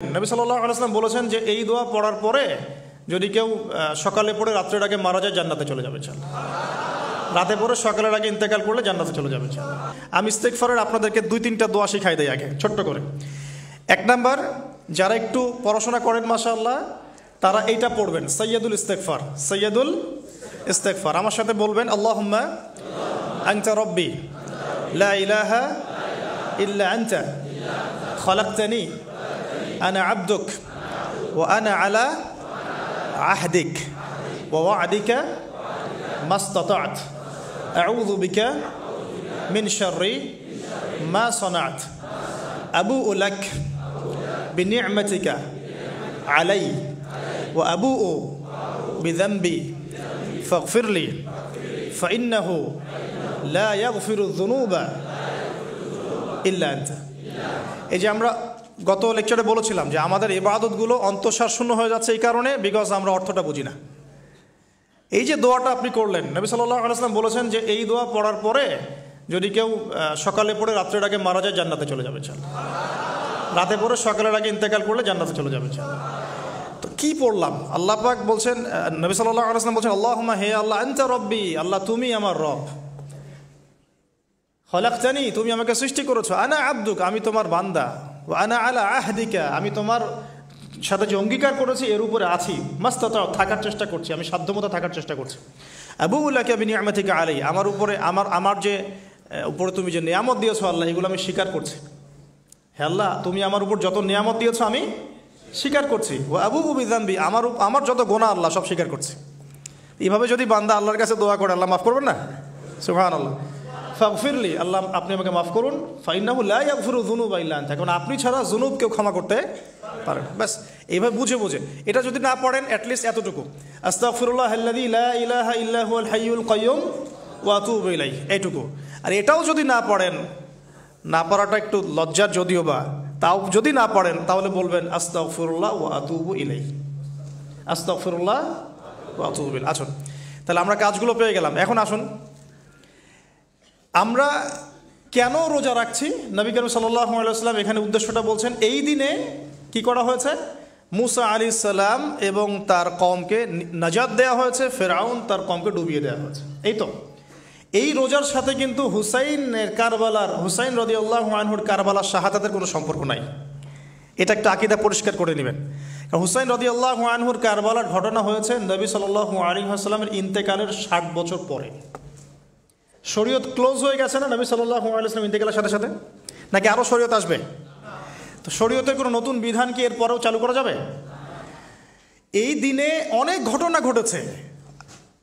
নবী সাল্লাল্লাহু আলাইহি ওয়াসাল্লাম বলেছেন যে এই দোয়া পড়ার পরে যদি কেউ সকালে পড়ে রাত্রের আগে মারা যায় জান্নাতে চলে যাবে ইনশাআল্লাহ। রাতে পড়ে সকালের আগে ইন্তেকাল করলে জান্নাতে চলে যাবে ইনশাআল্লাহ। আমি ইস্তেগফারের আপনাদেরকে 2-3টা দোয়া শিখাই দেই আগে ছোট্ট করে। এক নাম্বার, যারা একটু পড়াশোনা করেন মাশাআল্লাহ তারা এইটা পড়বেন, সাইয়্যিদুল ইস্তেগফার। সাইয়্যিদুল ইস্তেগফার আমার সাথে বলবেন, আল্লাহুম্মা আনতা রাব্বি লা ইলাহা ইল্লা আনতা খালাকতানি আনা আবদুক ওয়া আনা আলা আহদিক ওয়া ওয়া'দিকা মাস্তাতা'ত আউযু বিকা মিন শাররি মা সানা'ত আবু'ু লাক বিনি'মাতিকা আলাই ওয়া আবু'ু বিযানবি ফাগফিরলি ফাইন্নাহু লা ইয়াগফিরু যুনুবা ইল্লা আনতা। এই যে আমরা গত লেকচারে বলেছিলাম যে আমাদের ইবাদতগুলো অন্তঃসার শূন্য হয়ে যাচ্ছে এই কারণে, বিকজ আমরা অর্থটা বুঝি না। এই যে দোয়াটা আপনি করলেন, নবী সাল্লাল্লাহু আলাইহি ওয়াসাল্লাম বলেছেন যে এই দোয়া পড়ার পরে যদি কেউ সকালে পড়ে রাত্রের আগে মারা যায় জান্নাতে চলে যাবে ইনশাআল্লাহ। রাতে পড়ে সকালের আগে ইন্তেকাল করলে জান্নাতে চলে যাবে ইনশাআল্লাহ। তো কি পড়লাম? আল্লাহ পাক বলছেন, নবী সাল্লাল্লাহু আলাইহি ওয়াসাল্লাম বলছেন, আল্লাহুম্মা হে আল্লাহ আনতা রব্বি, আল্লাহ তুমি আমার রব, খলাকতানি তুমি আমাকে সৃষ্টি করেছো, আনা আবদুক আমি তোমার বান্দা, ও আনা আলা আহদিকা আমি তোমার সাথে যে অঙ্গীকার করেছি এর উপরে আছি, মাস্তাতা থাকার চেষ্টা করছি, আমি সাধ্যমতো থাকার চেষ্টা করছি। আবু'ু লাকা বিনি'মাতিকা আলাই আমার উপরে আমার যে উপরে তুমি যে নিয়ামত দিয়েছো আল্লাহ এগুলো আমি স্বীকার করছি। হে আল্লাহ তুমি আমার উপর যত নিয়ামত দিয়েছো আমি স্বীকার করছি। ও আবু'ু বিযানবি আমার যত গুনাহ আল্লাহ সব স্বীকার করছি। এইভাবে যদি বান্দা আল্লাহর কাছে দোয়া করে আল্লাহ মাফ করবেন না? সুবহানাল্লাহ। ফাগফিরলি আল্লাহ আপনি আমাকে মাফ করুন, ফাইন্নাহু লা ইয়াগফিরু যুনুবা ইল্লা আনতা কারণ আপনি ছাড়া যুনুব কেউ ক্ষমা করতে পারেন। ব্যাস এইভাবে বুঝে এটা যদি না পড়েন অ্যাটলিস্ট এতটুকু, আস্তাগফিরুল্লাহাল্লাযী লা ইলাহা ইল্লা হুয়াল হাইয়ুল কাইয়্যুম ওয়া আতুবু ইলাইহি, এইটুকু। আর এটাও যদি না পড়েন, না পড়াটা একটু লজ্জার যদিও বা, তাও যদি না পড়েন তাহলে বলবেন আস্তাগফিরুল্লাহ ওয়া আতুবু ইলাইহি, আস্তাগফিরুল্লাহ ওয়া আতুবু ইলাইহি। আসুন তাহলে আমরা কাজগুলো পেয়ে গেলাম। এখন আসুন আমরা কেন রোজা রাখছি। নবী করিম সাল্লাল্লাহু আলাইহি ওয়াসাল্লাম এখানে উদ্দেশ্যটা বলছেন, এই দিনে কি করা হয়েছে? মুসা আলাইহিস সালাম এবং তার কওমকে নাজাত দেওয়া হয়েছে, ফেরাউন তার কওমকে ডুবিয়ে দেওয়া হয়েছে। এই তো এই রোজার সাথে কিন্তু হুসাইন রাদিয়াল্লাহু আনহুর কারবালার শাহাদাতের কোনো সম্পর্ক নাই। এটা একটা আকীদা পরিষ্কার করে নেবেন। কারণ হুসাইন রাদিয়াল্লাহু আনহুর কারবালার ঘটনা হয়েছে নবী সাল্লাল্লাহু আলাইহি ওয়াসাল্লামের ইন্তেকালের 60 বছর পরে। শরীয়ত ক্লোজ হয়ে গেছে না নবী সাল্লাল্লাহু আলাইহি ওয়াসাল্লাম ইন্তেকালের সাথে সাথে, নাকি আরও শরীয়ত আসবে? তো শরীয়তের কোনো নতুন বিধান কি এরপরেও চালু করা যাবে? এই দিনে অনেক ঘটনা ঘটেছে,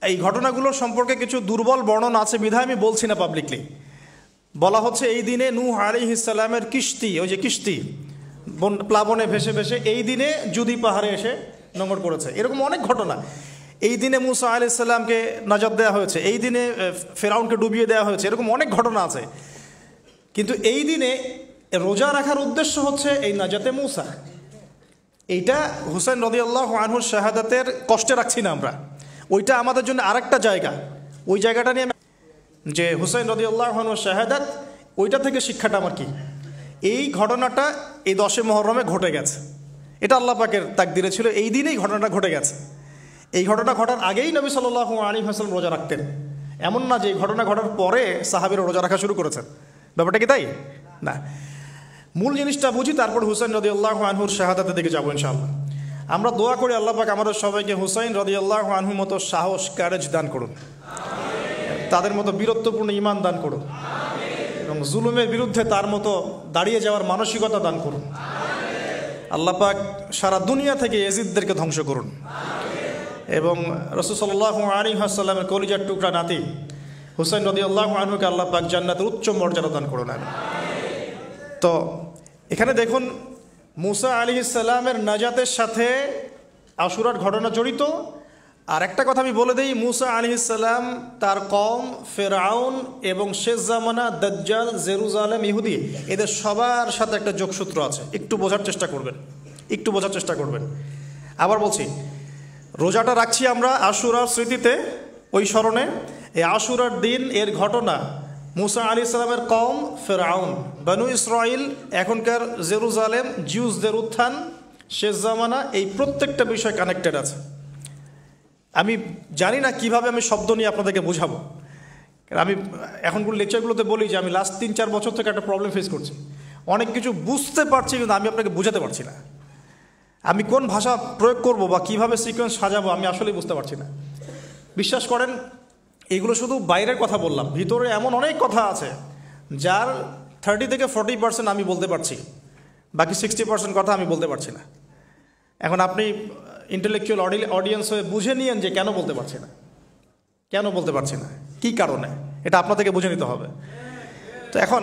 এই ঘটনাগুলোর সম্পর্কে কিছু দুর্বল বর্ণনা আছে বিধায় আমি বলছি না পাবলিকলি। বলা হচ্ছে এই দিনে নূহ আলাইহিস সালামের কিস্তি, ওই যে কিস্তি প্লাবনে ভেসে ভেসে এই দিনে জুদি পাহাড়ে এসে নোঙর পড়েছে, এরকম অনেক ঘটনা। এই দিনে মুসা আলাইহিস সালামকে নাজাত দেওয়া হয়েছে, এই দিনে ফেরাউনকে ডুবিয়ে দেওয়া হয়েছে, এরকম অনেক ঘটনা আছে। কিন্তু এই দিনে রোজা রাখার উদ্দেশ্য হচ্ছে এই নাজাতে মুসা। এইটা হুসাইন রাদিয়াল্লাহু আনহুর শাহাদাতের কষ্টে রাখছি না আমরা, ওইটা আমাদের জন্য আরেকটা জায়গা। ওই জায়গাটা নিয়ে যে হুসাইন রাদিয়াল্লাহু আনহুর শাহাদাত, ওইটা থেকে শিক্ষাটা আমার কি? এই ঘটনাটা এই 10 মুহররমে ঘটে গেছে, এটা আল্লাহ পাকের তাকদিরে ছিল, এই দিনেই ঘটনাটা ঘটে গেছে। এই ঘটনা ঘটার আগেই নবী সাল্লাল্লাহু আলাইহি ওয়াসাল্লাম রোজা রাখতেন, এমন না যে এই ঘটনা ঘটার পরে সাহাবীরা রোজা রাখা শুরু করেছেন। ব্যাপারটা কি তাই না? মূল জিনিসটা বুঝি, তারপর হুসাইন রাদিয়াল্লাহু আনহুর শাহাদাতের দিকে যাবো ইনশাআল্লাহ। আমরা দোয়া করি আল্লাহ পাক আমাদের সবাইকে হুসাইন রাদিয়াল্লাহু আনহুর মতো সাহস, কারেজ দান করুন, তাদের মতো বীরত্বপূর্ণ ঈমান দান করুন, এবং জুলুমের বিরুদ্ধে তার মতো দাঁড়িয়ে যাওয়ার মানসিকতা দান করুন। আল্লাহ পাক সারা দুনিয়া থেকে ইয়াজিদদেরকে ধ্বংস করুন, এবং রাসূল সাল্লাল্লাহু আলাইহি ওয়াসাল্লামের কলিজার টুকরা নাতি হুসাইন রাদিয়াল্লাহু আনহুকে আল্লাহ পাক জান্নাতের উচ্চ মর্যাদা দান করুন। তো এখানে দেখুন মুসা আলাইহিস সালামের নাজাতের সাথে আশুরার ঘটনা জড়িত। আর একটা কথা আমি বলে দিই, মুসা আলাইহিস সালাম, তার কওম, ফেরাউন এবং শেষ জামানা দাজ্জাল, জেরুজালেম, ইহুদি, এদের সবার সাথে একটা যোগসূত্র আছে। একটু বোঝার চেষ্টা করবেন। আবার বলছি, রোজাটা রাখছি আমরা আশুরার স্মৃতিতে, ওই স্মরণে। এই আশুরার দিন এর ঘটনা মুসা আলাইহিস সালামের কওম ফেরাউন, বনু ইসরাইল, এখনকার জেরুজালেম, জিউসদের উত্থান, শেষ জামানা, এই প্রত্যেকটা বিষয় কানেক্টেড আছে। আমি জানি না কিভাবে আমি শব্দ নিয়ে আপনাদেরকে বোঝাবো। আমি এখনগুলো লেকচারগুলোতে বলি যে আমি লাস্ট 3-4 বছর থেকে একটা প্রবলেম ফেস করছি। অনেক কিছু বুঝতে পারছি কিন্তু আমি আপনাকে বোঝাতে পারছি না। আমি কোন ভাষা প্রয়োগ করব বা কিভাবে সিকোয়েন্স সাজাবো আমি আসলেই বুঝতে পারছি না। বিশ্বাস করেন, এগুলো শুধু বাইরের কথা বললাম, ভিতরে এমন অনেক কথা আছে যার 30 থেকে 40% আমি বলতে পারছি, বাকি 60% কথা আমি বলতে পারছি না। এখন আপনি ইন্টেলেকচুয়াল অডিয়েন্স হয়ে বুঝে নিয়েন যে কেন বলতে পারছি না, কেন বলতে পারছি না, কী কারণে, এটা আপনাদেরকে বুঝে নিতে হবে। তো এখন